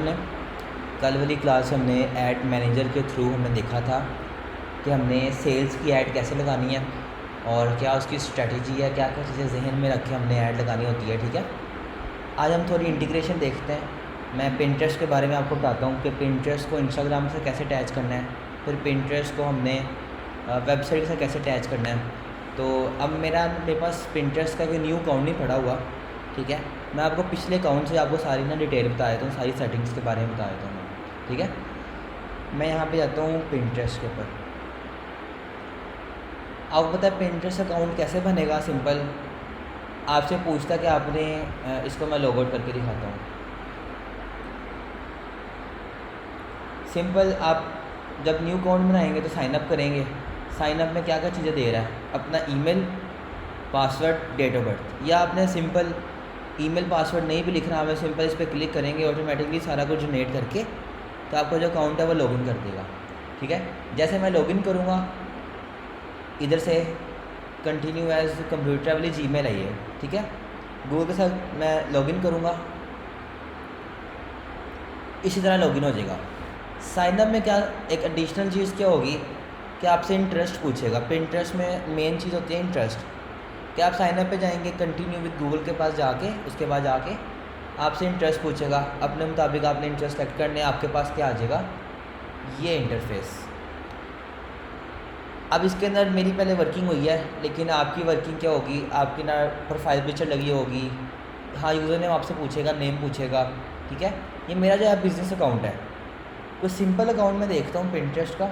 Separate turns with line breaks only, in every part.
ने कल वाली क्लास हमने ऐड मैनेजर के थ्रू हमने देखा था कि हमने सेल्स की ऐड कैसे लगानी है और क्या उसकी स्ट्रेटजी है, क्या क्या चीज़ें जहन में रख के हमने ऐड लगानी होती है। ठीक है, आज हम थोड़ी इंटीग्रेशन देखते हैं। मैं पिंटरेस्ट के बारे में आपको बताता हूँ कि पिंटरेस्ट को इंस्टाग्राम से कैसे अटैच करना है, फिर पिंटरेस्ट को हमने वेबसाइट से कैसे अटैच करना है। तो अब मेरे पास पिंटरेस्ट का कोई न्यू अकाउंट नहीं पड़ा हुआ। ठीक है, मैं आपको पिछले अकाउंट से आपको सारी ना डिटेल बता देता हूँ, सारी सेटिंग्स के बारे में बता देता हूँ। ठीक है, मैं यहाँ पे जाता हूँ पिंटरेस्ट के ऊपर। आपको पता है पिंटरेस्ट अकाउंट कैसे बनेगा? सिंपल, आपसे पूछता कि आपने इसको मैं लॉग आउट करके दिखाता हूँ। सिंपल, आप जब न्यू अकाउंट बनाएंगे तो साइन अप करेंगे। साइन अप में क्या क्या चीज़ें दे रहा है? अपना email, password, date of birth. या आपने सिंपल ईमेल पासवर्ड नहीं भी लिखना, हमें सिंपल इस पर क्लिक करेंगे, ऑटोमेटिकली सारा कुछ जनरेट करके तो आपका जो अकाउंट है वो लॉगिन कर देगा। ठीक है, जैसे मैं लॉगिन करूँगा, इधर से कंटिन्यू एज कंप्यूटर वाली जीमेल आई है। ठीक है, गूगल के साथ मैं लॉगिन करूँगा, इसी तरह लॉगिन हो जाएगा। साइनअप में क्या एक एडिशनल चीज़ क्या होगी कि आपसे इंटरेस्ट पूछेगा। पिंटरेस्ट में मेन चीज़ होती है इंटरेस्ट। कि आप साइनअप पे जाएंगे, कंटिन्यू विद गूगल के पास जाके, उसके बाद जाके आपसे इंटरेस्ट पूछेगा, अपने मुताबिक आपने इंटरेस्ट सेलेक्ट करने, आपके पास क्या आ जाएगा, ये इंटरफेस। अब इसके अंदर मेरी पहले वर्किंग हुई है, लेकिन आपकी वर्किंग क्या होगी, आपकी ना प्रोफाइल पिक्चर लगी होगी। हाँ, यूज़र नेम आपसे पूछेगा, नेम पूछेगा। ठीक है, ये मेरा जो है बिज़नेस अकाउंट है। कुछ सिंपल अकाउंट में देखता हूँ पिंटरेस्ट का।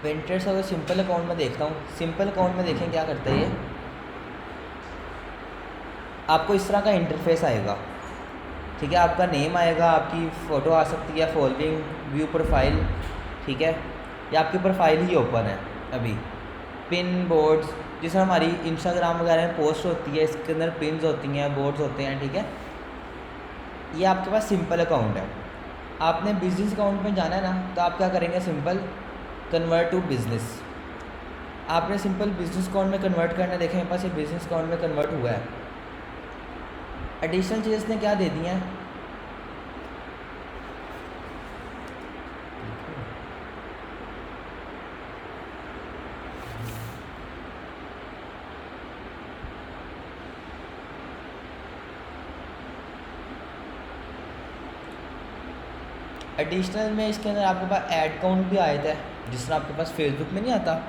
पिंटरेस्ट अगर सिंपल अकाउंट में देखता हूँ, सिंपल अकाउंट में देखें क्या करता है ये, आपको इस तरह का इंटरफेस आएगा। ठीक है, आपका नेम आएगा, आपकी फ़ोटो आ सकती है, फॉलोइंग, व्यू प्रोफाइल। ठीक है, या आपकी प्रोफाइल ही ओपन है अभी। पिन बोर्ड्स, जिस तरह हमारी इंस्टाग्राम वगैरह में पोस्ट होती है, इसके अंदर पिन्स होती हैं, बोर्ड्स होते हैं। ठीक है, ये आपके पास सिंपल अकाउंट है। आपने बिजनेस अकाउंट में जाना है ना, तो आप क्या करेंगे, सिंपल कन्वर्ट टू बिज़नेस। आपने सिंपल बिजनेस अकाउंट में कन्वर्ट करना है। देखें मेरे पास ये बिजनेस अकाउंट में कन्वर्ट हुआ है। एडिशनल चीज़ें ने क्या दे दी हैं, एडिशनल में इसके अंदर आपके पास ऐड अकाउंट भी आया था, जिस तरह आपके पास फेसबुक में नहीं आता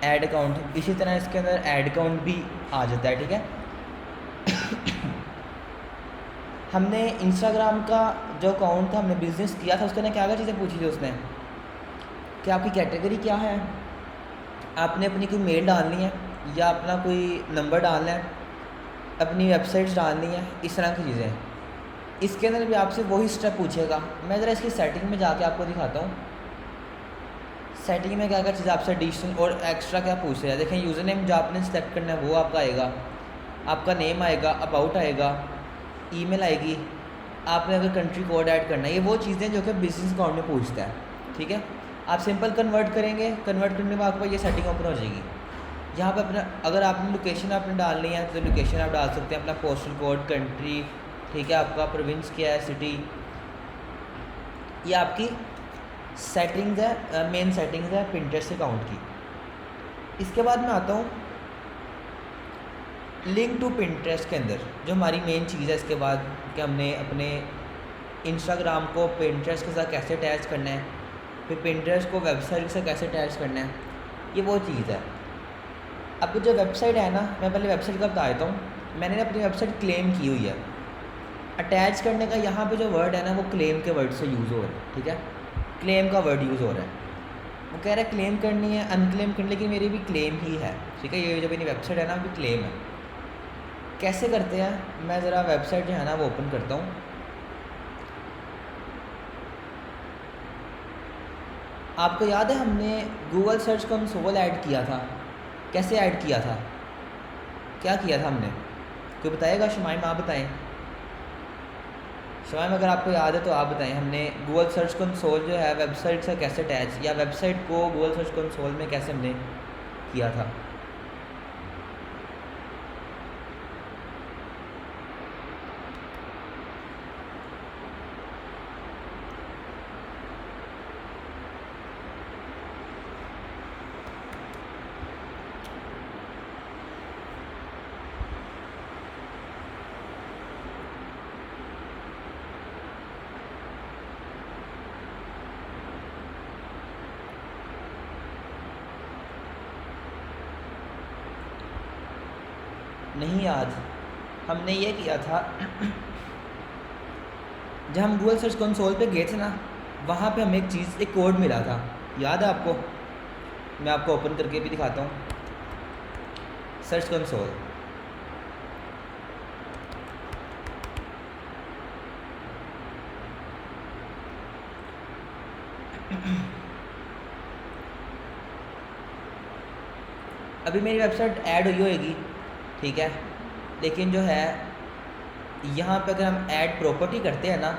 ऐड अकाउंट, इसी तरह इसके अंदर ऐड अकाउंट भी आ जाता है। ठीक है, हमने इंस्टाग्राम का जो अकाउंट था, हमने बिज़नेस किया था, उसके अंदर क्या क्या चीज़ें पूछी थी उसने कि आपकी कैटेगरी क्या है, आपने अपनी कोई मेल डालनी है या अपना कोई नंबर डालना है, अपनी वेबसाइट्स डालनी है, इस तरह की चीज़ें। इसके अंदर भी आपसे वही स्टेप पूछेगा। मैं ज़रा इसकी सेटिंग में जाके आपको दिखाता हूँ, सेटिंग में क्या क्या चीज़ आपसे एडिशनल और एक्स्ट्रा क्या पूछ रहा है। देखें, यूज़र नेम जो आपने सेलेक्ट करना है वो आपका आएगा, आपका नेम आएगा, अबाउट आएगा, ईमेल आएगी, आपने अगर कंट्री कोड ऐड करना है, ये वो चीज़ें जो कि बिजनेस अकाउंट में पूछता है। ठीक है, आप सिंपल कन्वर्ट करेंगे, कन्वर्ट करने के बाद आपको ये सेटिंग ओपन हो जाएगी। यहाँ पे अपना अगर आपने लोकेशन आपने डालनी है तो लोकेशन आप डाल सकते हैं, अपना पोस्टल कोड, कंट्री। ठीक है, आपका प्रोविंस क्या है, सिटी। ये आपकी सेटिंग्स है, मेन सेटिंग्स है पिंटरेस्ट अकाउंट की। इसके बाद मैं आता हूँ लिंक टू पिंटरेस्ट के अंदर, जो हमारी मेन चीज़ है। इसके बाद कि हमने अपने इंस्टाग्राम को पिंटरेस्ट के साथ कैसे अटैच करना है, फिर पिंटरेस्ट को वेबसाइट से कैसे अटैच करना है, ये वो चीज़ है। अब जो वेबसाइट है ना, मैं पहले वेबसाइट का बता देता हूँ। मैंने अपनी वेबसाइट क्लेम की हुई है। अटैच करने का यहाँ पे जो वर्ड है ना, वो क्लेम के वर्ड से यूज़ हो रहा है। ठीक है, क्लेम का वर्ड यूज़ हो रहा है। वो कह रहा है क्लेम करनी है, अनक्लेम करनी, लेकिन मेरी भी क्लेम ही है। ठीक है, ये जो मेरी वेबसाइट है ना, अभी क्लेम है। कैसे करते हैं, मैं ज़रा वेबसाइट जो है ना वो ओपन करता हूँ। आपको याद है हमने गूगल सर्च कंसोल ऐड किया था, कैसे ऐड किया था, क्या किया था हमने, कोई बताएगा? शुमाइम आप बताएं। शमाइम अगर आपको याद है तो आप बताएं, हमने गूगल सर्च कंसोल जो है वेबसाइट से कैसे अटैच, या वेबसाइट को गूगल सर्च कंसोल में कैसे हमने किया था। नहीं याद, हमने ये किया था जब हम गूगल सर्च कंसोल पे गए थे ना, वहाँ पे हमें एक चीज़, एक कोड मिला था, याद है आपको? मैं आपको ओपन करके भी दिखाता हूँ सर्च कंसोल। अभी मेरी वेबसाइट ऐड हुई होगी, ठीक है, लेकिन जो है यहाँ पे अगर हम ऐड प्रॉपर्टी करते हैं ना,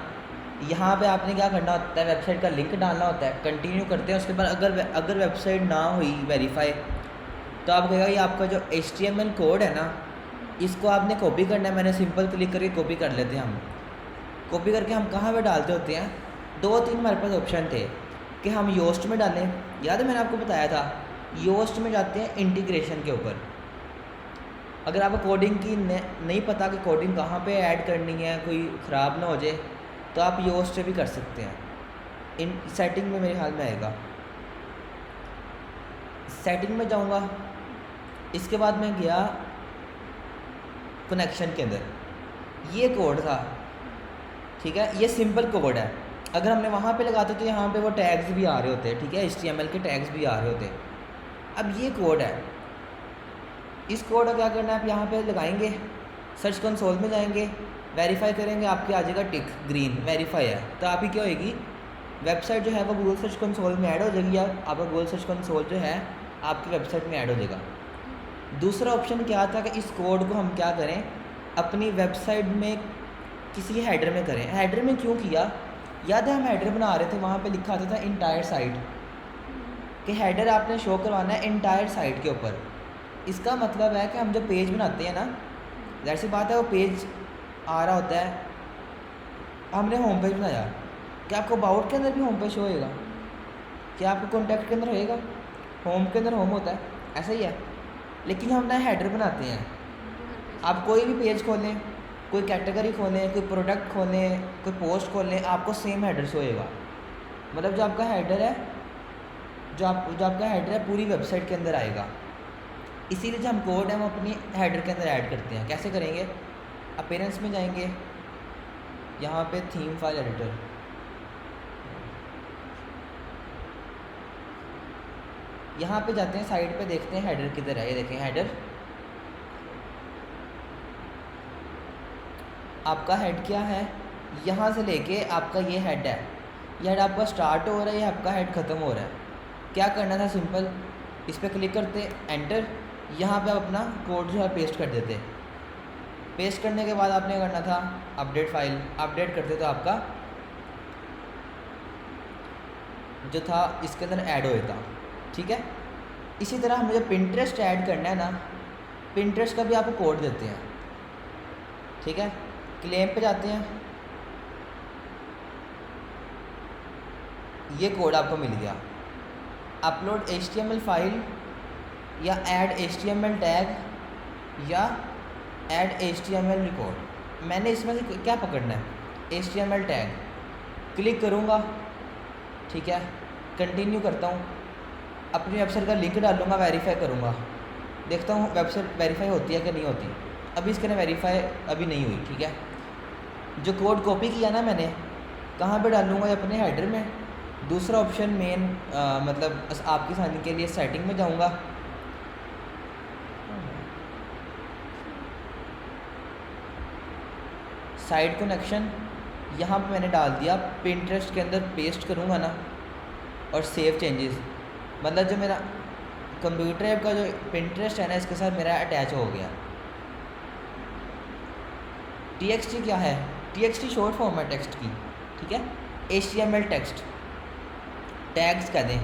यहाँ पे आपने क्या करना होता है, वेबसाइट का लिंक डालना होता है, कंटिन्यू करते हैं, उसके बाद अगर वेबसाइट ना हुई वेरीफाई, तो आप कहेगा ये आपका जो HTML कोड है ना, इसको आपने कॉपी करना है। मैंने सिंपल क्लिक करके कॉपी कर लेते हैं। हम कॉपी करके हम कहाँ पे डालते होते हैं, 2-3 हमारे पास ऑप्शन थे कि हम योस्ट में डालें, याद है मैंने आपको बताया था, योस्ट में जाते हैं इंटीग्रेशन के ऊपर। अगर आपको कोडिंग की नहीं पता कि कोडिंग कहाँ पे ऐड करनी है, कोई ख़राब ना हो जाए, तो आप योस्ट से भी कर सकते हैं। इन सेटिंग में मेरे ख्याल में आएगा, सेटिंग में जाऊँगा, इसके बाद मैं गया कनेक्शन के अंदर, ये कोड था, ठीक है, ये सिंपल कोड है। अगर हमने वहाँ पे लगाते तो यहाँ पे वो टैग्स भी आ रहे होते हैं, ठीक है, HTML के टैग्स भी आ रहे होते। अब ये कोड है, इस कोड का क्या करना है, आप यहाँ पे लगाएंगे, सर्च कंसोल में जाएंगे, वेरीफाई करेंगे, आपके आ जाएगा टिक ग्रीन, वेरीफाई है, तो आपकी क्या होएगी, वेबसाइट जो है वो गूगल सर्च कंसोल में ऐड हो जाएगी, या आपका गूगल सर्च कंसोल जो है आपकी वेबसाइट में ऐड हो जाएगा। दूसरा ऑप्शन क्या था कि इस कोड को हम क्या करें, अपनी वेबसाइट में किसी हेडर में करें। हेडर में क्यों किया, याद है हम हेडर बना रहे थे, वहाँ पे लिखा आता था इंटायर साइट, कि हेडर आपने शो करवाना है इंटायर साइट के ऊपर। इसका मतलब है कि हम जब पेज बनाते हैं ना, ज़ाहिर सी बात है वो पेज आ रहा होता है, हमने होम पेज बनाया, क्या आपको अबाउट के अंदर भी होम पेज शो होएगा, क्या आपको कॉन्टैक्ट के अंदर होएगा, होम के अंदर होम होता है, ऐसा ही है। लेकिन हम ना हेडर बनाते हैं, आप कोई भी पेज खोलें, कोई कैटेगरी खोलें, कोई प्रोडक्ट खोलें, कोई पोस्ट खोलें, आपको सेम हेडर शो होएगा। मतलब जो आपका हेडर है, जो आपका हेडर है पूरी वेबसाइट के अंदर आएगा। इसीलिए जो हम कोड है वो अपनी हेडर के अंदर ऐड करते हैं। कैसे करेंगे, अपीयरेंस में जाएंगे, यहाँ पे थीम फाइल एडिटर, यहाँ पे जाते हैं, साइड पे देखते हैं हेडर किधर है, ये देखें हेडर, आपका हेड क्या है, यहाँ से लेके आपका ये हेड है, ये हेड आपका स्टार्ट हो रहा है, ये आपका हेड ख़त्म हो रहा है। क्या करना था, सिंपल इस पर क्लिक करते, एंटर, यहाँ पे आप अपना कोड जो है पेस्ट कर देते। पेस्ट करने के बाद आपने करना था अपडेट फाइल, अपडेट करते तो आपका जो था इसके अंदर ऐड हो जाता, ठीक है। इसी तरह हमें जब पिंटरेस्ट ऐड करना है ना, पिंटरेस्ट का भी आपको कोड देते हैं, ठीक है। क्लेम पे जाते हैं, ये कोड आपको मिल गया, अपलोड HTML फाइल या ऐड HTML टैग या ऐड HTML रिकॉर्ड। मैंने इसमें से क्या पकड़ना है, HTML टैग, क्लिक करूँगा, ठीक है, कंटिन्यू करता हूँ, अपनी वेबसाइट का लिंक डालूँगा, वेरीफाई करूँगा, देखता हूँ वेबसाइट वेरीफाई होती है कि नहीं होती। अभी इसके ना वेरीफाई अभी नहीं हुई, ठीक है। जो कोड कॉपी किया ना मैंने, कहाँ पे डालूँगा, अपने हेडर में। दूसरा ऑप्शन मेन मतलब आपकी आसानी के लिए सेटिंग में जाऊँगा, साइड कनेक्शन, यहाँ पे मैंने डाल दिया, पिंटरेस्ट के अंदर पेस्ट करूँगा ना, और सेव चेंजेस, मतलब जो मेरा कंप्यूटर ऐप का जो पिंटरेस्ट है ना, इसके साथ मेरा अटैच हो गया। TXT क्या है, TXT शॉर्ट फॉर्म है टेक्स्ट की, ठीक है। HTML टेक्स्ट टैग्स कह दें,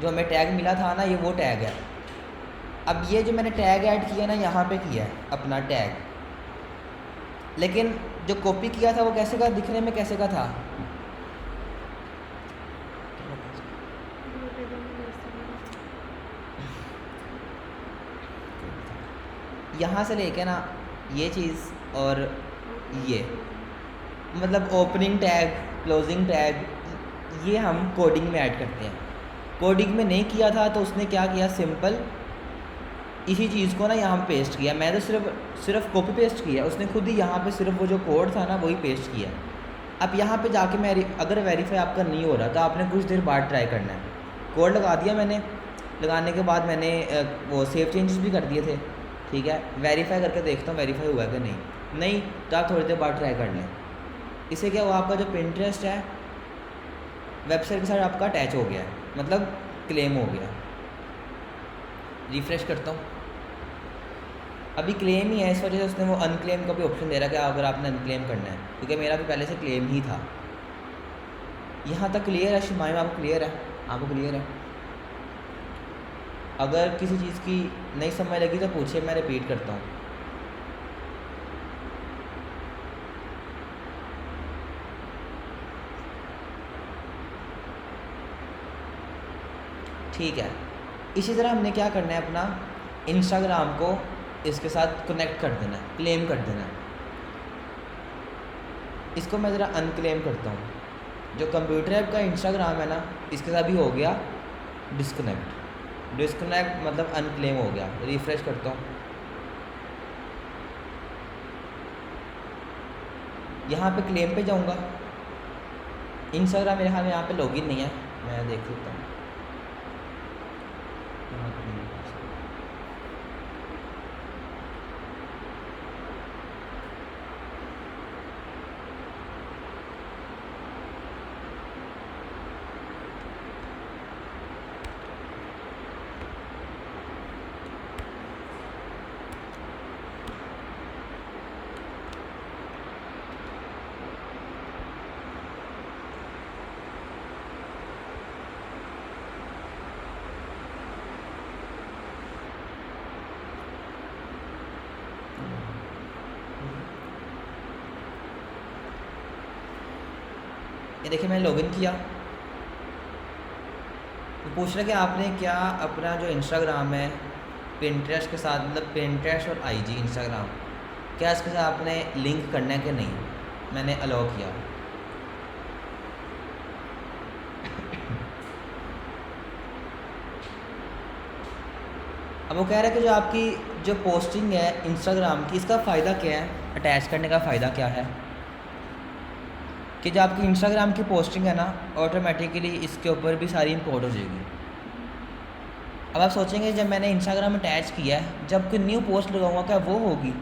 जो हमें टैग मिला था ना, ये वो टैग है। अब ये जो मैंने टैग ऐड किया ना, यहाँ पे किया है अपना टैग, लेकिन जो कॉपी किया था वो कैसे का दिखने में, कैसे का था, यहाँ से लेके ना ये चीज़ और ये, मतलब ओपनिंग टैग, क्लोजिंग टैग, ये हम कोडिंग में ऐड करते हैं। कोडिंग में नहीं किया था तो उसने क्या किया, सिंपल इसी चीज़ को ना यहाँ पे पेस्ट किया। मैं तो सिर्फ कॉपी पेस्ट किया, उसने खुद ही यहाँ पे सिर्फ वो जो कोड था ना वही पेस्ट किया। अब यहाँ पे जाके मैं अगर वेरीफाई आपका नहीं हो रहा तो आपने कुछ देर बाद ट्राई करना है। कोड लगा दिया मैंने, लगाने के बाद मैंने वो सेव चेंजेस भी कर दिए थे, ठीक है। वेरीफाई करके देखता हूँ वेरीफाई हुआ कि नहीं तो आप थोड़ी देर बाद ट्राई कर लें। इससे क्या हुआ, आपका जो पिंटरेस्ट है वेबसाइट के साथ आपका अटैच हो गया, मतलब क्लेम हो गया। रिफ़्रेश करता हूँ, अभी क्लेम ही है, इस वजह से उसने वो अनक्लेम का भी ऑप्शन दे रहा है कि अगर आपने अनक्लेम करना है, क्योंकि मेरा भी पहले से क्लेम ही था। यहाँ तक क्लियर है शिमाइम, आपको क्लियर है? आपको क्लियर है? अगर किसी चीज़ की नहीं समझ लगी तो पूछिए, मैं रिपीट करता हूँ। ठीक है, इसी तरह हमने क्या करना है, अपना इंस्टाग्राम को इसके साथ कनेक्ट कर देना है, क्लेम कर देना है। इसको मैं ज़रा अनक्लेम करता हूँ। जो कंप्यूटर ऐप का इंस्टाग्राम है ना, इसके साथ भी हो गया डिस्कनेक्ट मतलब अनक्लेम हो गया। रिफ़्रेश करता हूँ, यहाँ पे क्लेम पे जाऊँगा। इंस्टाग्राम मेरे ख्याल में यहाँ पे लॉगिन नहीं है, मैं देख सकता हूँ। ये देखिए मैंने लॉगिन किया, तो पूछ रहा कि आपने क्या अपना जो इंस्टाग्राम है पिंटरेस्ट के साथ, मतलब पिंटरेस्ट और IG इंस्टाग्राम, क्या इसके साथ आपने लिंक करना है कि नहीं। मैंने अलाउ किया। अब वो कह रहा है कि जो आपकी जो पोस्टिंग है इंस्टाग्राम की, इसका फ़ायदा क्या है, अटैच करने का फ़ायदा क्या है, कि जो आपकी इंस्टाग्राम की पोस्टिंग है ना, ऑटोमेटिकली इसके ऊपर भी सारी इंपोर्ट हो जाएगी। अब आप सोचेंगे जब मैंने इंस्टाग्राम अटैच किया है, जब कोई न्यू पोस्ट लगाऊंगा क्या वो होगी,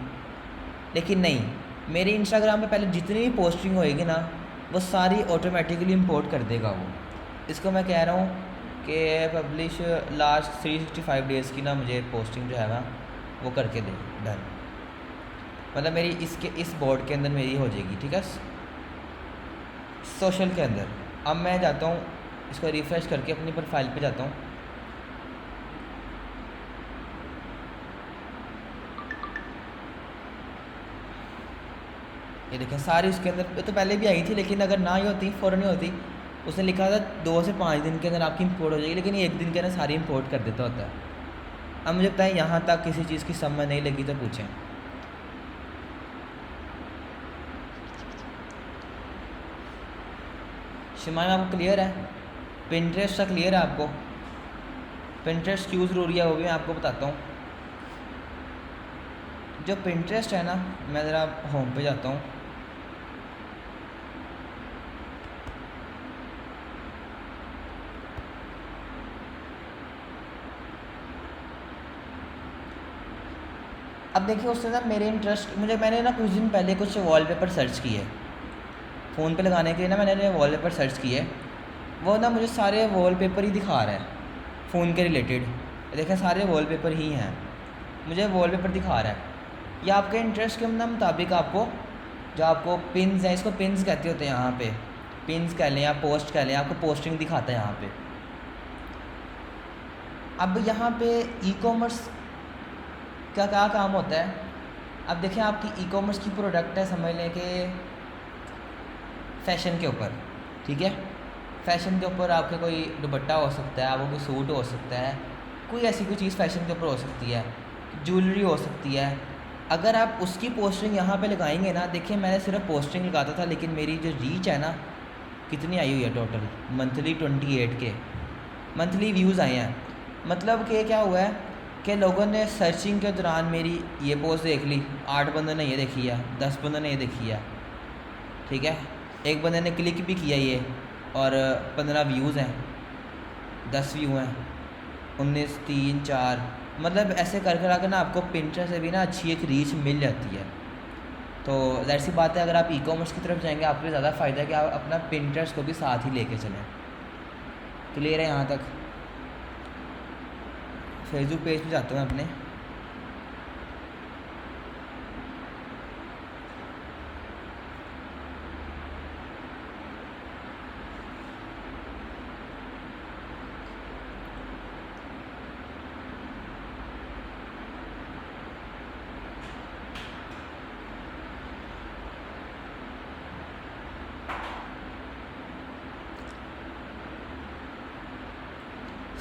लेकिन नहीं, मेरे इंस्टाग्राम पे पहले जितनी भी पोस्टिंग होएगी ना वो सारी ऑटोमेटिकली इंपोर्ट कर देगा वो। इसको मैं कह रहा हूँ कि पब्लिश लास्ट 365 डेज़ की ना मुझे पोस्टिंग जो है ना वो करके दे, डन। मतलब मेरी इस बोर्ड के अंदर मेरी हो जाएगी, ठीक है, सोशल के अंदर। अब मैं जाता हूँ, इसको रिफ़्रेश करके अपनी प्रोफाइल पे जाता हूँ। ये देखें सारी उसके अंदर तो पहले भी आई थी, लेकिन अगर ना ही होती, फ़ौरन नहीं होती, उसने लिखा था 2 से 5 दिन के अंदर आपकी इंपोर्ट हो जाएगी, लेकिन ये 1 दिन के अंदर सारी इंपोर्ट कर देता होता है। अब मुझे बताएं, यहाँ तक किसी चीज़ की समझ नहीं लगी तो पूछें। शिमाइम आपको क्लियर है? पिंटरेस्ट का क्लियर है आपको? पिंटरेस्ट क्यों ज़रूरी है वो भी मैं आपको बताता हूँ। जो पिंटरेस्ट है ना, मैं ज़रा होम पे जाता हूँ। अब देखिए उससे ना मेरे इंटरेस्ट, मैंने ना कुछ दिन पहले कुछ वॉलपेपर सर्च किए फ़ोन पे लगाने के लिए ना, मैंने वॉलपेपर सर्च किए, वो ना मुझे सारे वॉलपेपर ही दिखा रहा है फ़ोन के रिलेटेड। देखें सारे वॉलपेपर ही हैं, मुझे वॉलपेपर दिखा रहा है। या आपके इंटरेस्ट के मुताबिक आपको जो आपको पिन्स हैं, इसको पिन्स कहते होते हैं यहाँ पे, पिन्स कह लें या पोस्ट कह लें, आपको पोस्टिंग दिखाता है यहाँ पे। अब यहाँ पे ई कॉमर्स का क्या काम होता है। अब देखें आपकी ई कॉमर्स की प्रोडक्ट है, समझ लें कि फ़ैशन के ऊपर, ठीक है, फ़ैशन के ऊपर आपके कोई दुपट्टा हो सकता है, आपको कोई सूट हो सकता है, कोई ऐसी कोई चीज़ फ़ैशन के ऊपर हो सकती है, ज्वेलरी हो सकती है। अगर आप उसकी पोस्टिंग यहाँ पे लगाएंगे ना, देखिए मैंने सिर्फ पोस्टिंग लगाता था, लेकिन मेरी जो रीच है ना, कितनी आई हुई है टोटल मंथली 28 के मंथली व्यूज़ आए हैं। मतलब कि क्या हुआ है कि लोगों ने सर्चिंग के दौरान मेरी ये पोस्ट देख ली, 8 बंदों ने ये देखी है, 10 बंदों ने ये देखी है, ठीक है, एक बंदे ने क्लिक भी किया ये, और 15 व्यूज़ हैं, 10 व्यू हैं, 19, 3, 4, मतलब ऐसे कर कर आकर ना आपको पिंटरेस्ट से भी ना अच्छी एक रीच मिल जाती है। तो ज़ाहिर सी बात है, अगर आप ई कॉमर्स की तरफ जाएंगे आपको ज़्यादा फ़ायदा है कि आप अपना पिंटरेस्ट को भी साथ ही लेके चलें। क्लियर है यहाँ तक? फेसबुक पेज पे जाता हूँ अपने,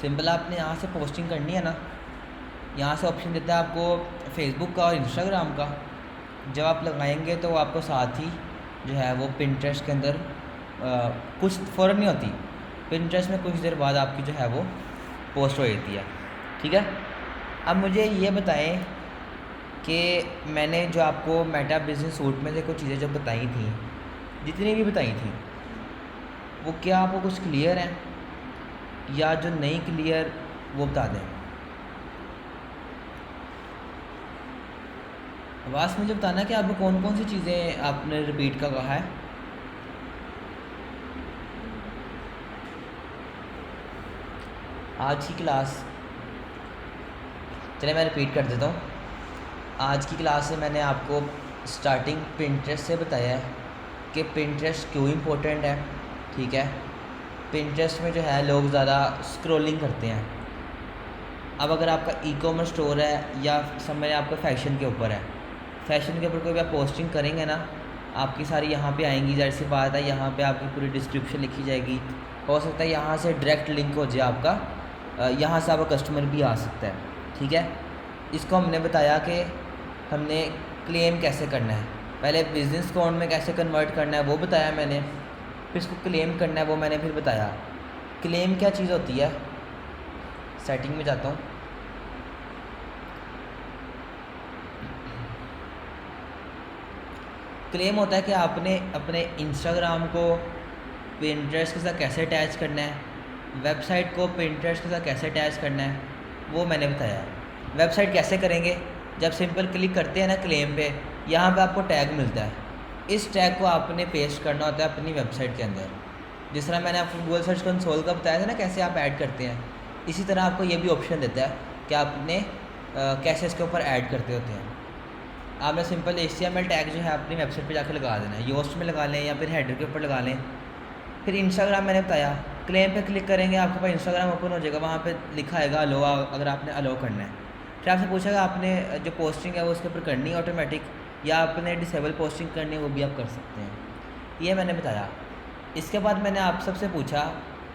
सिंपल आपने यहाँ से पोस्टिंग करनी है ना, यहाँ से ऑप्शन देता है आपको फेसबुक का और इंस्टाग्राम का। जब आप लगाएंगे तो आपको साथ ही जो है वो पिंटरेस्ट के अंदर कुछ फ़ौरन नहीं होती, पिंटरेस्ट में कुछ देर बाद आपकी जो है वो पोस्ट हो जाती है, ठीक है। अब मुझे ये बताएं कि मैंने जो आपको मेटा बिजनेस सूट में से कुछ चीज़ें जो बताई थी, जितनी भी बताई थी, वो क्या आपको कुछ क्लियर है, या जो नहीं क्लियर वो बता दें। बस मुझे बताना कि आपको कौन कौन सी चीज़ें आपने रिपीट का कहा है। आज की क्लास, चलिए मैं रिपीट कर देता हूँ। आज की क्लास से मैंने आपको स्टार्टिंग पिंटरेस्ट से बताया है कि पिंटरेस्ट क्यों इम्पोर्टेंट है, ठीक है। पिंटरेस्ट में जो है लोग ज़्यादा स्क्रॉलिंग करते हैं। अब अगर आपका ई कॉमर्स स्टोर है या समझ आपका फ़ैशन के ऊपर है, फ़ैशन के ऊपर कोई भी आप पोस्टिंग करेंगे ना, आपकी सारी यहाँ पे आएंगी, ज़ाहिर सी बात है यहाँ पे आपकी पूरी डिस्क्रिप्शन लिखी जाएगी। हो सकता है यहाँ से डायरेक्ट लिंक हो जाए आपका, यहाँ से आपका कस्टमर भी आ सकता है, ठीक है। इसको हमने बताया कि हमने क्लेम कैसे करना है, पहले बिज़नेस अकाउंट में कैसे कन्वर्ट करना है वो बताया मैंने, फिर इसको क्लेम करना है वो मैंने फिर बताया। क्लेम क्या चीज़ होती है, सेटिंग में जाता हूँ, क्लेम होता है कि आपने अपने इंस्टाग्राम को पिंटरेस्ट के साथ कैसे अटैच करना है, वेबसाइट को पिंटरेस्ट के साथ कैसे अटैच करना है, वो मैंने बताया। वेबसाइट कैसे करेंगे, जब सिंपल क्लिक करते हैं ना क्लेम पे, यहाँ पे आपको टैग मिलता है, इस टैग को आपने पेस्ट करना होता है अपनी वेबसाइट के अंदर। जिस तरह मैंने आपको गूगल सर्च कंसोल का बताया था ना कैसे आप ऐड करते हैं, इसी तरह आपको ये भी ऑप्शन देता है कि आपने कैसे इसके ऊपर ऐड करते होते हैं। आपने सिंपल HTML टैग जो है अपनी वेबसाइट पे जाकर लगा देना है, योस्ट में लगा लें या फिर हेडर के ऊपर लगा लें। फिर इंस्टाग्राम मैंने बताया, क्लेम पे क्लिक करेंगे आपके पास इंस्टाग्राम ओपन हो जाएगा, वहाँ पे लिखा आएगा अलो, अगर आपने अलो करना है। फिर आपसे पूछेगा आपने जो पोस्टिंग है वो उसके ऊपर करनी है ऑटोमेटिक, या आपने डिसेबल पोस्टिंग करनी है वो भी आप कर सकते हैं, ये मैंने बताया। इसके बाद मैंने आप सबसे पूछा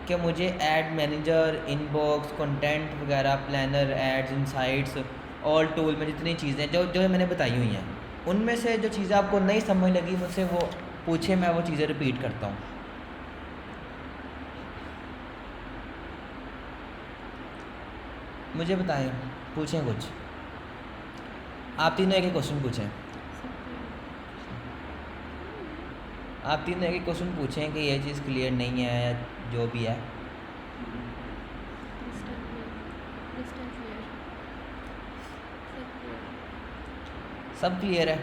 कि मुझे ऐड मैनेजर, इनबॉक्स, कंटेंट वगैरह, planner, ads, insights, all tool में जितनी चीज़ें जो मैंने बताई हुई हैं, उनमें से जो चीज़ें आपको नहीं समझ लगी मुझसे वो पूछे, मैं वो चीज़ें रिपीट करता हूँ। मुझे बताएं, पूछें कुछ, आप तीनों एक ही क्वेश्चन पूछें, आप तीनों एक ही क्वेश्चन पूछें कि ये चीज़ क्लियर नहीं है या जो भी है। सब क्लियर है,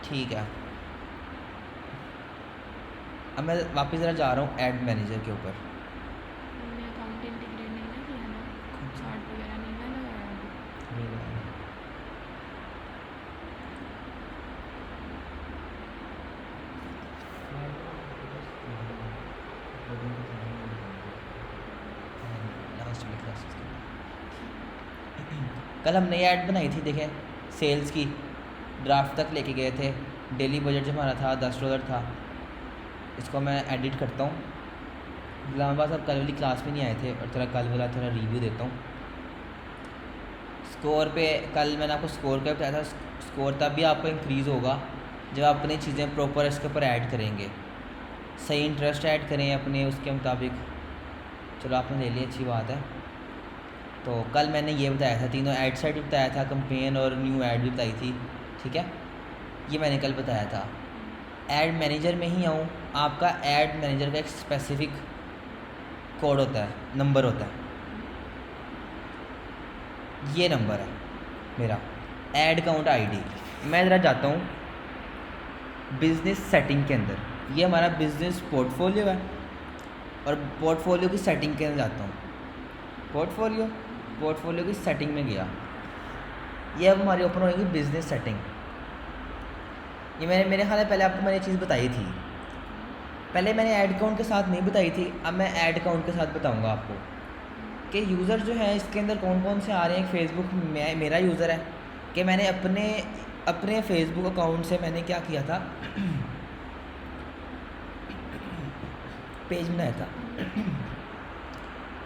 ठीक है। अब मैं वापस ज़रा जा रहा हूँ ऐड मैनेजर के ऊपर। कल हमने ये ऐड बनाई थी, देखें, सेल्स की, ड्राफ्ट तक लेके गए थे। डेली बजट जो हमारा था $10 था। इसको मैं एडिट करता हूँ। इस्लामाबाद साहब कल वाली क्लास में नहीं आए थे, और थोड़ा कल वाला थोड़ा रिव्यू देता हूँ। स्कोर पे कल मैंने आपको स्कोर का बताया था। स्कोर तब भी आपको इंक्रीज़ होगा जब आप अपनी चीज़ें प्रॉपर इसके ऊपर ऐड करेंगे, सही इंटरेस्ट ऐड करें अपने उसके मुताबिक। चलो आपने ले लिया, अच्छी बात है। तो कल मैंने ये बताया था, तीनों ऐड सेट भी बताया था, कंपेन और न्यू ऐड भी बताई थी, ठीक है। ये मैंने कल बताया था। ऐड मैनेजर में ही आऊँ, आपका ऐड मैनेजर का एक स्पेसिफिक कोड होता है, नंबर होता है। ये नंबर है मेरा ऐड काउंट आईडी। मैं ज़रा जाता हूँ बिज़नेस सेटिंग के अंदर। ये हमारा बिज़नेस पोर्टफोलियो है, और पोर्टफोलियो की सेटिंग के अंदर जाता हूँ। पोर्टफोलियो की सेटिंग में गया। ये अब हमारी ओपन होगी बिज़नेस सेटिंग। ये मेरे ख्याल में पहले आपको मैंने चीज़ बताई थी। पहले मैंने ऐड काउंट के साथ नहीं बताई थी, अब मैं ऐड काउंट के साथ बताऊंगा आपको कि यूज़र जो है इसके अंदर कौन कौन से आ रहे हैं। फेसबुक मेरा यूज़र है कि मैंने अपने फेसबुक अकाउंट से मैंने क्या किया था, पेज बनाया था।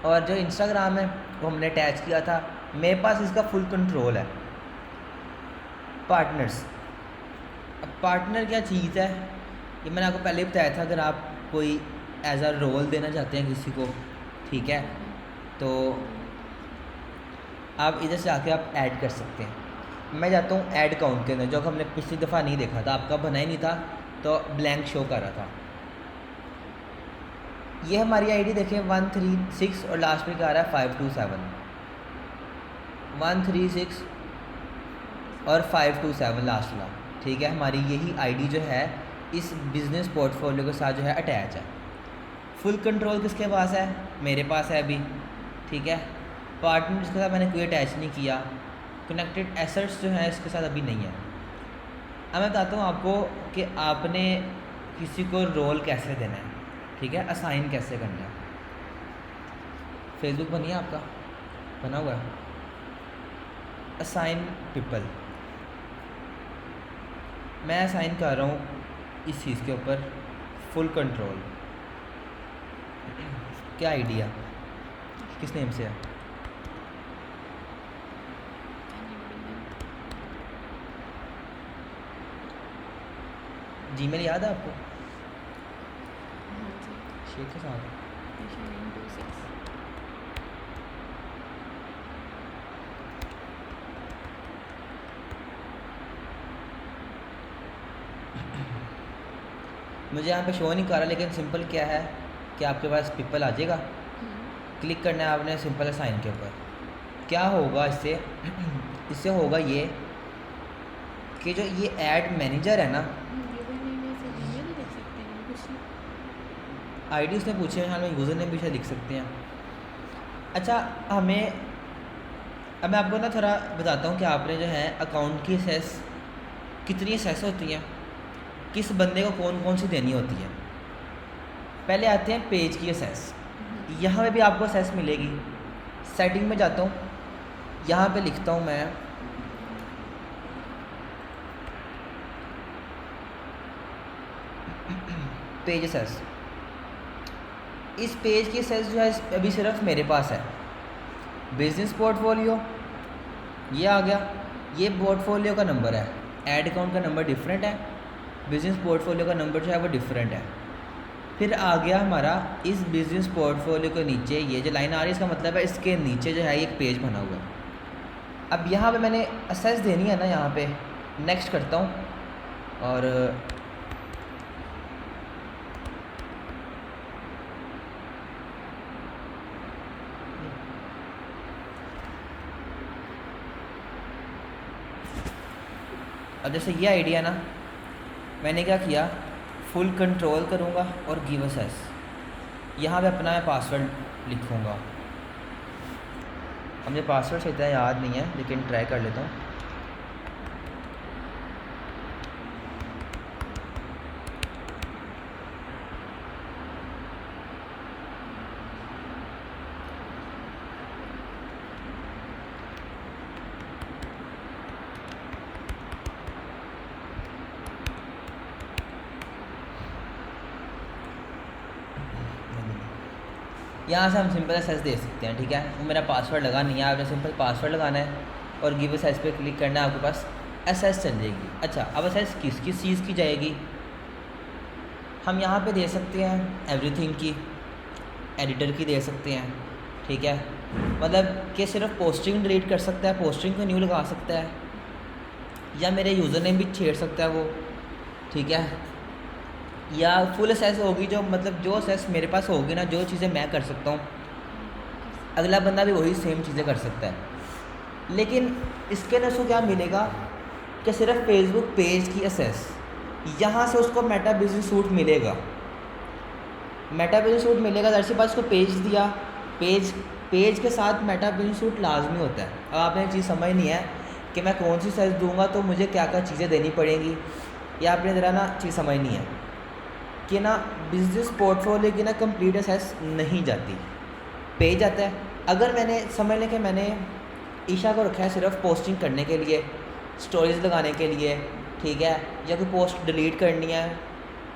और जो इंस्टाग्राम है वो हमने अटैच किया था। मेरे पास इसका फुल कंट्रोल है। पार्टनर्स, अब पार्टनर क्या चीज़ है, ये मैंने आपको पहले बताया था। अगर आप कोई एज अ रोल देना चाहते हैं किसी को, ठीक है, तो आप इधर से आके आप ऐड कर सकते हैं। मैं जाता हूँ ऐड काउंट के अंदर, जो हमने पिछली दफ़ा नहीं देखा था, आपका बना ही नहीं था तो ब्लैंक शो कर रहा था। ये हमारी आईडी देखें 136 और लास्ट में क्या आ रहा है 527। 136 और 527 लास्ट वाला, ठीक है। हमारी यही आईडी जो है इस बिज़नेस पोर्टफोलियो के साथ जो है अटैच है। फुल कंट्रोल किसके पास है, मेरे पास है अभी, ठीक है। पार्टनर जिसके साथ मैंने कोई अटैच नहीं किया। कनेक्टेड एसेट्स जो है इसके साथ अभी नहीं है। अब मैं बताता हूँ आपको कि आपने किसी को रोल कैसे देना है, ठीक है, असाइन कैसे करना है। फेसबुक बनिए, आपका बना हुआ है, असाइन पीपल। मैं असाइन कर रहा हूँ इस चीज़ के ऊपर फुल कंट्रोल। क्या आइडिया, किस नेम से है? जीमेल याद है आपको? शेख के साथ मुझे यहाँ पे शो नहीं कर रहा, लेकिन सिंपल क्या है कि आपके पास पीपल आ जाएगा। क्लिक करना है आपने सिंपल असाइन के ऊपर। क्या होगा इससे इससे होगा ये कि जो ये ऐड मैनेजर है ना, आईडी उसने पूछे हैं, हम यूज़र नेम भी शायद लिख सकते हैं। अच्छा, अब मैं आपको ना थोड़ा बताता हूँ कि आपने जो है अकाउंट की सेस कितनी सेस होती हैं, किस बंदे को कौन कौन सी देनी होती है। पहले आते हैं पेज की असेस। यहाँ पे भी आपको असेस मिलेगी। सेटिंग में जाता हूँ, यहाँ पे लिखता हूँ मैं पेज असेस। इस पेज की असेस जो है अभी सिर्फ मेरे पास है। बिजनेस पोर्टफोलियो ये आ गया, ये पोर्टफोलियो का नंबर है। ऐड अकाउंट का नंबर डिफरेंट है, बिजनेस पोर्टफोलियो का नंबर जो है वो डिफरेंट है। फिर आ गया हमारा इस बिज़नेस पोर्टफोलियो के नीचे ये जो लाइन आ रही है, इसका मतलब है इसके नीचे जो है एक पेज बना हुआ है। अब यहाँ पे मैंने असेस देनी है ना, यहाँ पे नेक्स्ट करता हूँ और अब जैसे ये आइडिया ना, मैंने क्या किया, फुल कंट्रोल करूँगा और गिव असेस। यहाँ पे अपना मैं पासवर्ड लिखूँगा। अब मुझे पासवर्ड से इतना याद नहीं है, लेकिन ट्राई कर लेता हूँ। यहाँ से हम सिंपल एसेस दे सकते हैं, ठीक है। वो मेरा पासवर्ड लगा नहीं है, आपने सिंपल पासवर्ड लगाना है और गिव एसेस पे क्लिक करना है, आपके पास एसेस चल जाएगी। अच्छा, अब एसेस किस किस चीज़ की जाएगी? हम यहाँ पे दे सकते हैं एवरीथिंग की, एडिटर की दे सकते हैं, ठीक है। मतलब कि सिर्फ पोस्टिंग डिलीट कर सकता है, पोस्टिंग को न्यू लगा सकता है, या मेरे यूज़र नेम भी छेड़ सकता है वो, ठीक है। या फुल एसेस होगी, जो मतलब जो एसेस मेरे पास होगी ना, जो चीज़ें मैं कर सकता हूँ, अगला बंदा भी वही सेम चीज़ें कर सकता है। लेकिन इसके अंदर उसको क्या मिलेगा कि सिर्फ फेसबुक पेज की एसेस, यहाँ से उसको मेटा बिजनेस सूट मिलेगा। मेटा बिजनेस सूट मिलेगा, दर से बात उसको पेज दिया, पेज के साथ मेटा बिजनेस सूट लाजमी होता है। अब आपने एक चीज़ समझनी है कि मैं कौन सी एसेस दूंगा तो मुझे क्या क्या चीज़ें देनी पड़ेंगी, या आपने ज़रा ना चीज़ समझनी है कि ना बिज़नेस पोर्टफोलियो की ना कंप्लीट एसेस नहीं जाती, पेज आता है। अगर मैंने समझ लें कि मैंने ईशा को रखा है सिर्फ पोस्टिंग करने के लिए, स्टोरीज लगाने के लिए, ठीक है, या कोई पोस्ट डिलीट करनी है,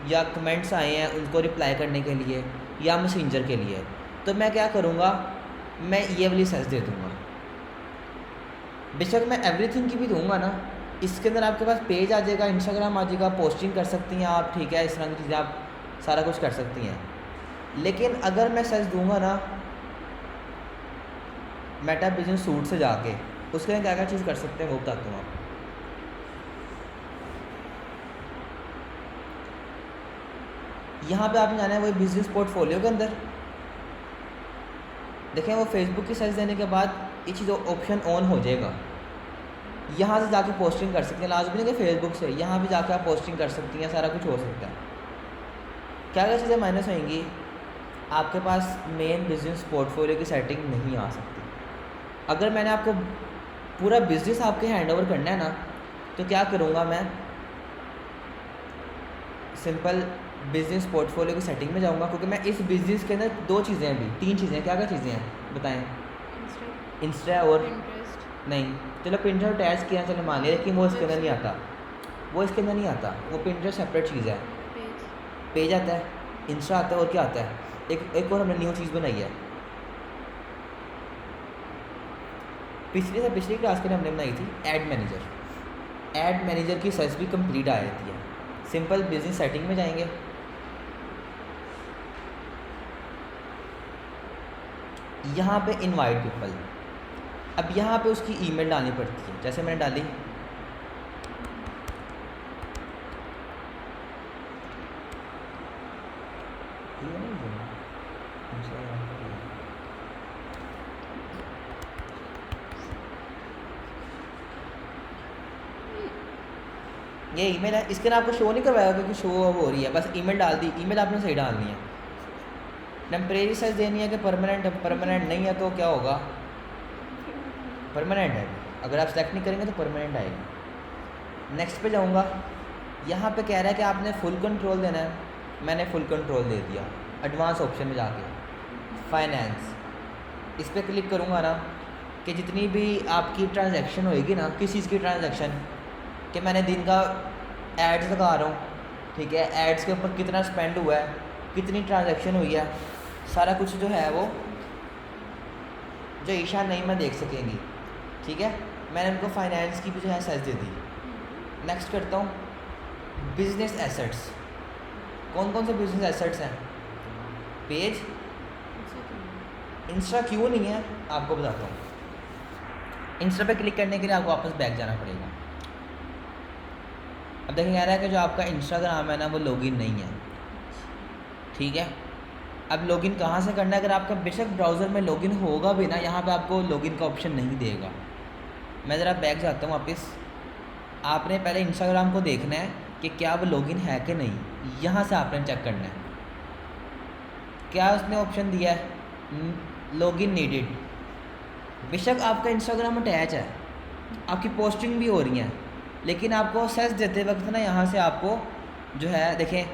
या कमेंट्स आए हैं उनको रिप्लाई करने के लिए, या मैसेंजर के लिए, तो मैं क्या करूँगा, मैं ये वाली एसेस दे दूँगा। बेशक मैं एवरीथिंग की भी दूँगा ना, इसके अंदर आपके पास पेज आ जाएगा, इंस्टाग्राम आ जाएगा, पोस्टिंग कर सकती हैं आप, ठीक है, इस तरह की चीज़ें आप सारा कुछ कर सकती हैं। लेकिन अगर मैं एसेस दूँगा ना मेटा बिजनेस सूट से जाके, उसके लिए क्या क्या चीज़ कर सकते हैं वो बताता हूँ आपको। यहाँ पे आपने जाना है वही बिज़नेस पोर्टफोलियो के अंदर, देखें वो फेसबुक की एसेस देने के बाद ये चीज़ ऑप्शन ऑन हो जाएगा। यहाँ से जाके पोस्टिंग कर सकते हैं, लाजमी नहीं कि फेसबुक से, यहाँ भी जाके आप पोस्टिंग कर सकती हैं, सारा कुछ हो सकता है। क्या क्या चीज़ें माइनस होंगी, आपके पास मेन बिजनेस पोर्टफोलियो की सेटिंग नहीं आ सकती। अगर मैंने आपको पूरा बिज़नेस आपके हैंड ओवर करना है ना, तो क्या करूँगा मैं, सिंपल बिज़नेस पोर्टफोलियो की सेटिंग में जाऊँगा, क्योंकि मैं इस बिज़नेस के अंदर दो चीज़ें हैं, अभी तीन चीज़ें हैं, क्या क्या चीज़ें हैं बताएं? इंस्टा और नहीं, चलो पिंटरेस्ट अटैच किया, चलो मान लिया, लेकिन वो इसके अंदर नहीं आता, वो इसके अंदर नहीं आता, वो पिंटरेस्ट सेपरेट चीज़ है। पेज आता है, इंस्टा आता है, और क्या आता है, एक और हमने न्यू चीज़ बनाई है, पिछली क्लास के लिए हमने बनाई थी ऐड मैनेजर। ऐड मैनेजर की सर्च भी कंप्लीट आ जाती है। सिंपल बिजनेस सेटिंग में जाएंगे, यहाँ पे इनवाइट पीपल, अब यहाँ पे उसकी ईमेल डालनी पड़ती है, जैसे मैंने डाली, ये ईमेल है, इसके ना आपको शो नहीं करवाएगा क्योंकि शो हो रही है, बस ईमेल डाल दी, ईमेल आपने सही डालनी है। टेम्परेरी साइज देनी है कि परमानेंट, परमानेंट नहीं है तो क्या होगा, परमानेंट है, अगर आप सेलेक्ट नहीं करेंगे तो परमानेंट आएगा। नेक्स्ट पे जाऊँगा, यहाँ पे कह रहा है कि आपने फुल कंट्रोल देना है, मैंने फुल कंट्रोल दे दिया। एडवांस ऑप्शन में जाके फाइनेंस, इस पर क्लिक करूँगा ना, कि जितनी भी आपकी ट्रांजैक्शन होएगी ना, किस चीज़ की ट्रांजैक्शन, कि मैंने दिन का एड्स लगा रहा हूँ, ठीक है, एड्स के ऊपर कितना स्पेंड हुआ है, कितनी ट्रांजैक्शन हुई है, सारा कुछ जो है वो जो ईशा नहीं मैं देख सकेंगी, ठीक है। मैंने उनको फाइनेंस की भी जो है एसेस दे दी। नेक्स्ट करता हूँ बिजनेस एसेट्स, कौन कौन से बिजनेस एसेट्स हैं, पेज, इंस्टा क्यों नहीं है आपको बताता हूँ। इंस्टा पे क्लिक करने के लिए आपको वापस बैक जाना पड़ेगा। अब देखिए कह रहा है कि जो आपका इंस्टाग्राम है ना वो लॉगिन नहीं है, ठीक है। अब लॉगिन कहाँ से करना है, अगर आपका बेशक ब्राउज़र में लॉगिन होगा भी ना, यहाँ पे आपको लॉगिन का ऑप्शन नहीं देगा। मैं ज़रा बैक जाता हूँ वापस, आपने पहले इंस्टाग्राम को देखना है कि क्या वो लॉगिन है कि नहीं, यहाँ से आपने चेक करना है। क्या उसने ऑप्शन दिया है लॉगिन नीडेड, बेशक आपका इंस्टाग्राम अटैच है, आपकी पोस्टिंग भी हो रही है, लेकिन आपको एक्सेस देते वक्त ना यहाँ से आपको जो है देखें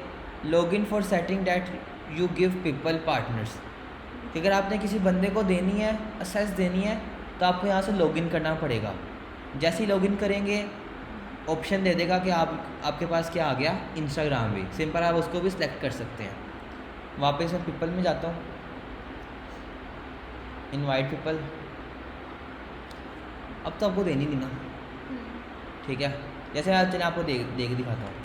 login for setting that you give people partners, कि अगर आपने किसी बंदे को देनी है एक्सेस देनी है तो आपको यहाँ से लॉगिन करना पड़ेगा। जैसे ही लॉगिन करेंगे ऑप्शन दे देगा कि आपके पास क्या आ गया, इंस्टाग्राम भी, सिंपल आप उसको भी सिलेक्ट कर सकते हैं। वापस मैं पीपल में जाता हूँ, इनवाइट पीपल, अब तो आपको देनी नहीं ना, ठीक है। जैसे आज चलिए आपको देख दिखाता हूँ।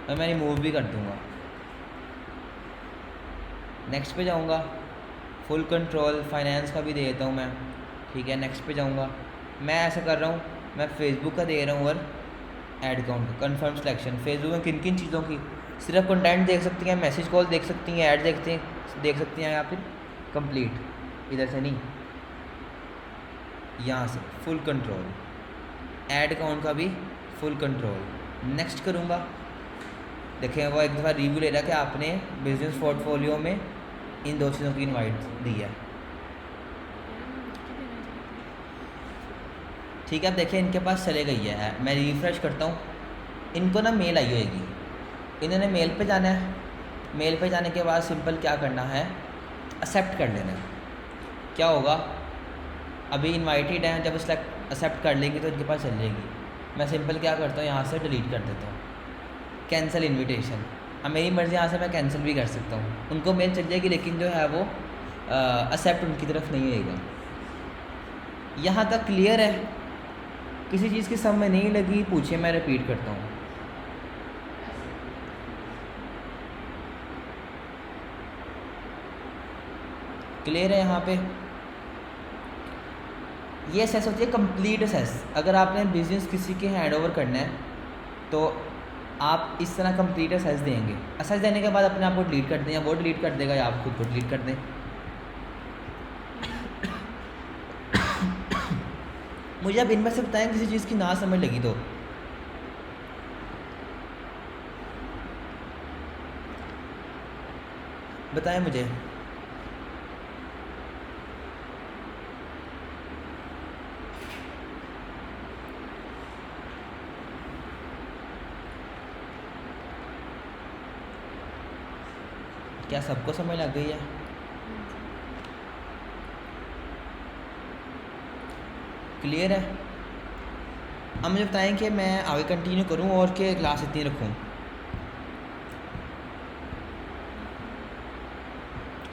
और मैं रिमूव भी कर दूँगा, नेक्स्ट पे जाऊँगा, फुल कंट्रोल फाइनेंस का भी दे देता हूँ मैं, ठीक है। नेक्स्ट पे जाऊँगा, मैं ऐसा कर रहा हूँ, मैं फेसबुक का दे रहा हूँ और add account confirm selection. Facebook में किन किन चीज़ों की, सिर्फ कंटेंट देख सकती हैं, मैसेज कॉल देख सकती हैं, ऐड देख सकती हैं, या फिर कंप्लीट इधर से नहीं, यहाँ से फुल कंट्रोल, ऐड अकाउंट का भी फुल कंट्रोल। नेक्स्ट करूँगा, देखें वो एक दफ़ा रिव्यू ले रहा है कि आपने बिजनेस पोर्टफोलियो में इन 2 चीज़ों की इनवाइट दी है, ठीक है। अब देखिए इनके पास चले गई है, मैं रिफ़्रेश करता हूँ, इनको ना मेल आई होगी, इन्होंने मेल पे जाना है। मेल पे जाने के बाद सिंपल क्या करना है, एक्सेप्ट कर लेना है। क्या होगा, अभी इनवाइटेड हैं, जब एक्सेप्ट कर लेंगे तो इनके पास चल जाएगी। मैं सिंपल क्या करता हूँ, यहाँ से डिलीट कर देता हूँ, कैंसिल इनविटेशन। अब मेरी मर्ज़ी, यहाँ से मैं कैंसिल भी कर सकता हूँ, उनको मेल चल जाएगी, लेकिन जो है वो एक्सेप्ट उनकी तरफ नहीं होएगा। यहाँ तक क्लियर है? किसी चीज़ की समझ में नहीं लगी पूछिए, मैं रिपीट करता हूँ। क्लियर है यहाँ पे? ये असेस होती है कंप्लीट असेस। अगर आपने बिजनेस किसी के हैंड ओवर करना है तो आप इस तरह कंप्लीट असेस देंगे। असेस देने के बाद अपने आप को डिलीट कर दें, या वो डिलीट कर देगा, या आप खुद को डिलीट कर दें। मुझे अब इनमें से बताएं किसी चीज़ की ना समझ लगी तो। बताएं मुझे। क्या सबको समझ लग गई है? क्लियर है? अब मुझे बताएं कि मैं आगे कंटिन्यू करूं और कि क्लास इतनी रखूं।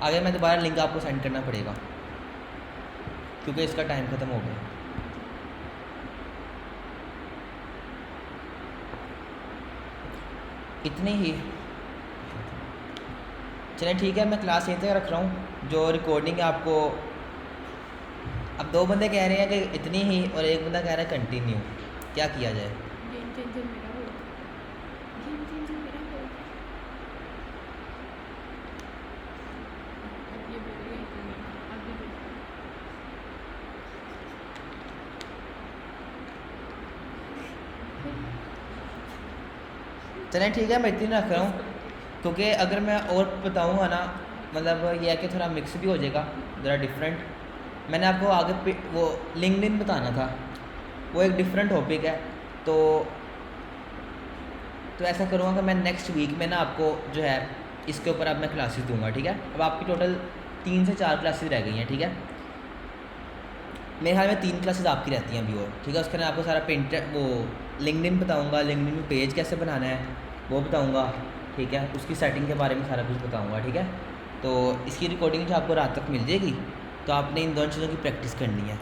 आगे मैं दोबारा लिंक आपको सेंड करना पड़ेगा क्योंकि इसका टाइम ख़त्म हो गया। इतनी ही। चलिए ठीक है, मैं क्लास यहीं तक रख रहा हूँ। जो रिकॉर्डिंग है आपको, अब 2 बंदे कह रहे हैं कि इतनी ही और एक बंदा कह रहा है कंटिन्यू, क्या किया जाए? चलें ठीक है, मैं इतनी रख रहा हूँ क्योंकि अगर मैं और बताऊँगा ना, मतलब ये है कि थोड़ा मिक्स भी हो जाएगा, ज़रा डिफरेंट। मैंने आपको आगे वो लिंक्डइन बताना था, वो एक डिफरेंट टॉपिक है। तो ऐसा करूँगा कि मैं नेक्स्ट वीक में ना आपको जो है इसके ऊपर अब मैं क्लासेस दूंगा, ठीक है। अब आपकी टोटल 3 से 4 क्लासेस रह गई हैं, ठीक है। मेरे ख्याल में 3 क्लासेस आपकी रहती हैं अभी और, ठीक है। उसके अंदर आपको सारा पेंटर वो लिंक्डइन बताऊँगा, लिंक्डइन में पेज कैसे बनाना है वो बताऊँगा, ठीक है। उसकी सेटिंग के बारे में सारा कुछ बताऊँगा, ठीक है। तो इसकी रिकॉर्डिंग जो आपको रात तक मिल जाएगी, तो आपने इन दोनों चीज़ों की प्रैक्टिस करनी है।